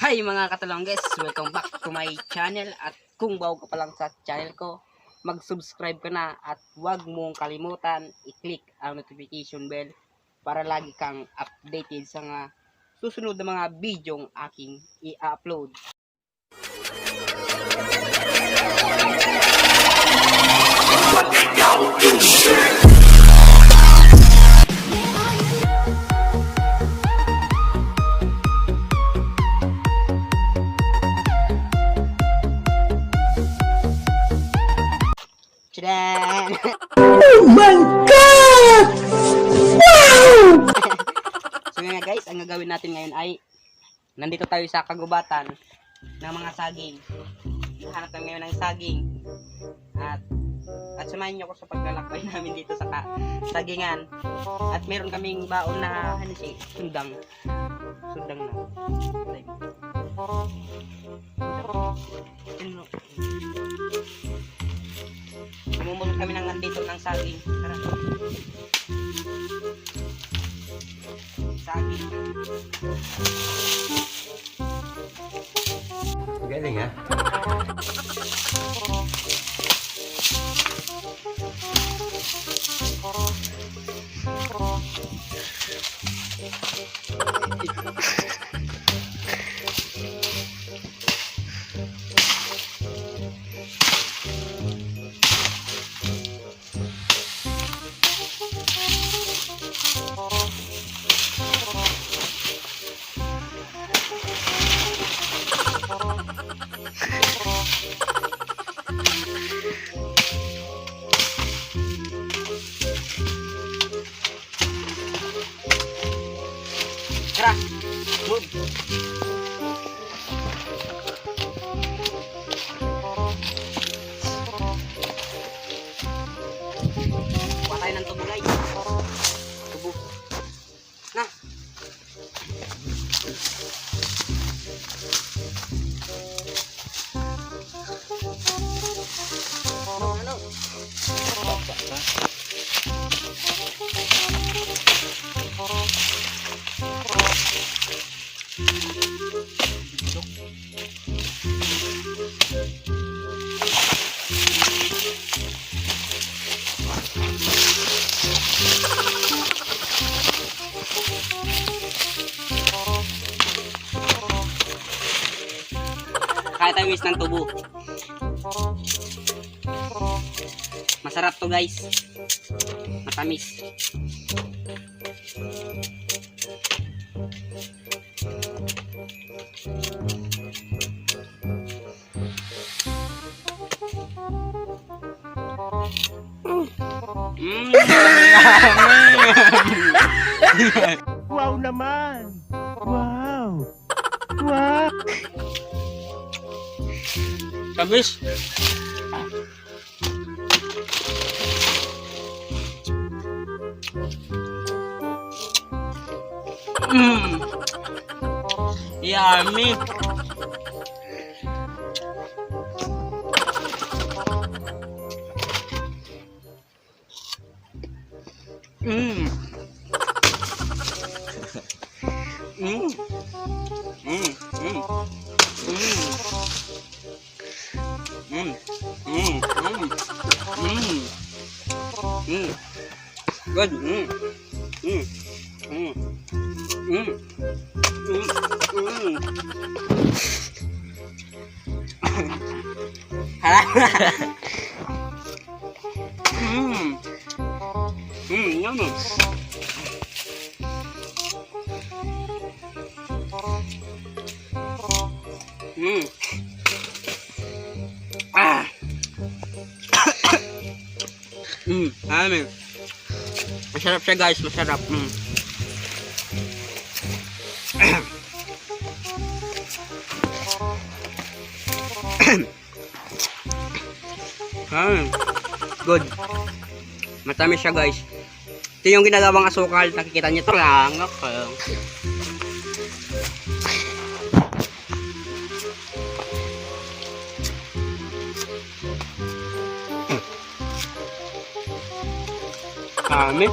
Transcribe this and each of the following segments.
Hi mga katalongges! Welcome back to my channel. At kung bago ka pa lang sa channel ko, mag-subscribe ka na at huwag mong kalimutan i-click ang notification bell para lagi kang updated sa mga susunod na mga bidyong aking i-upload. Tadaan! Oh my God! Wow! So nga guys, ang gagawin natin ngayon ay nandito tayo sa kagubatan ng mga saging. Hanap tayo ngayon ng saging. At samahan niyo ako sa paglalakbay namin dito sa sagingan. At meron kaming baon na sundang. Sundang na. Mumulot kami ng nandito ng saging. Tara. Saging. Galing ha? Tara! Move! Kuha tayo ng tubo guys. Tubo. Na! Ano? Kaya tayo miss ng tubo. Masarap to guys. Matamis. Wow naman! Wow! Wow! Tamis. Yummy. Good. Yummy. Amin. Masarap siya guys, masarap. Good. Matamis siya guys. Ito yung ginagawang asukal. Nakikita niyo ito lang. Okay. Amin.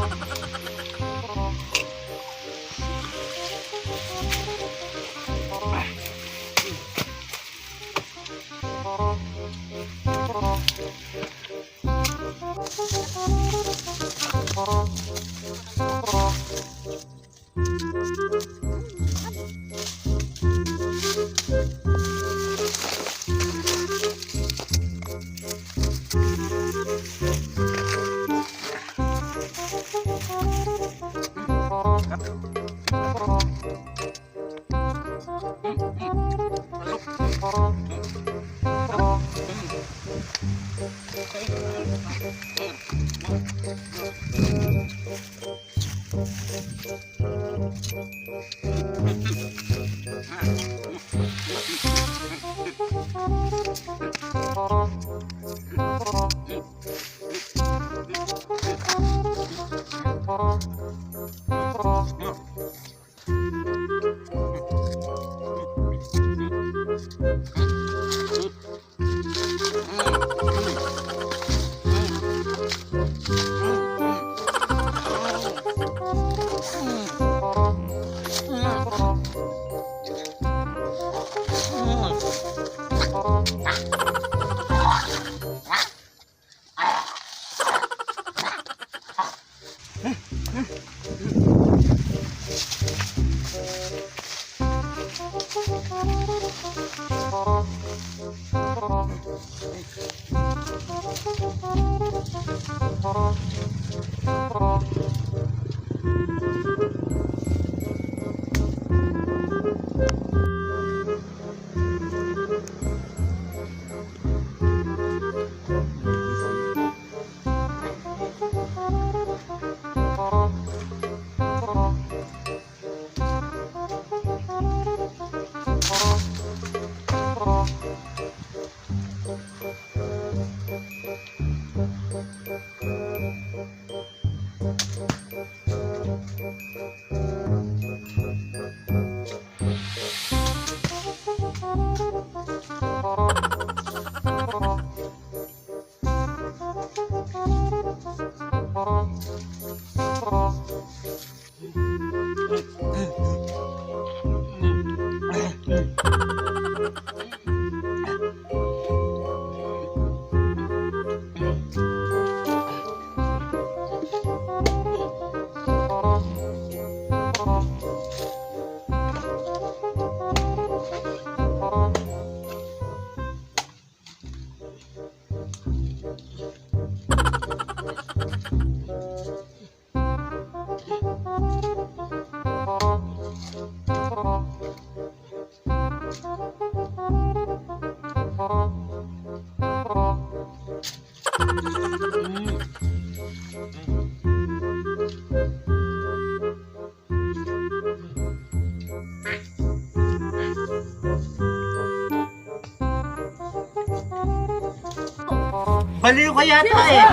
Baliw ka yata eh.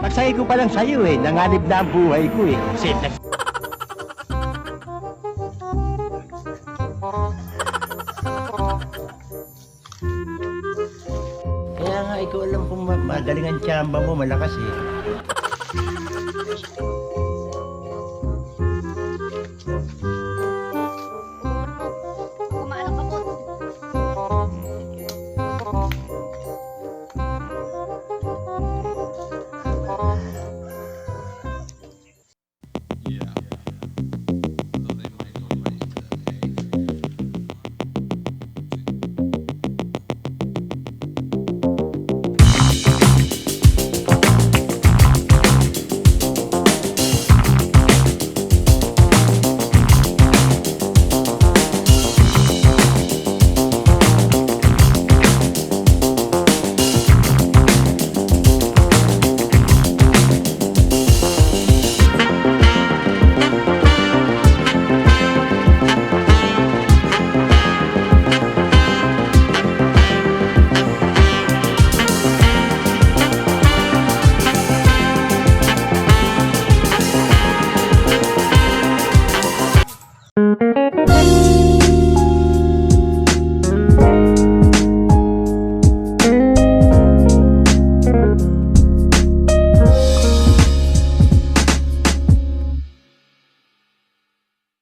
Pagsaya ko pa lang sa'yo eh, nanganib na ang buhay ko eh. Kaya nga, ikaw alam kung magaling ang tsamba mo, malakas eh.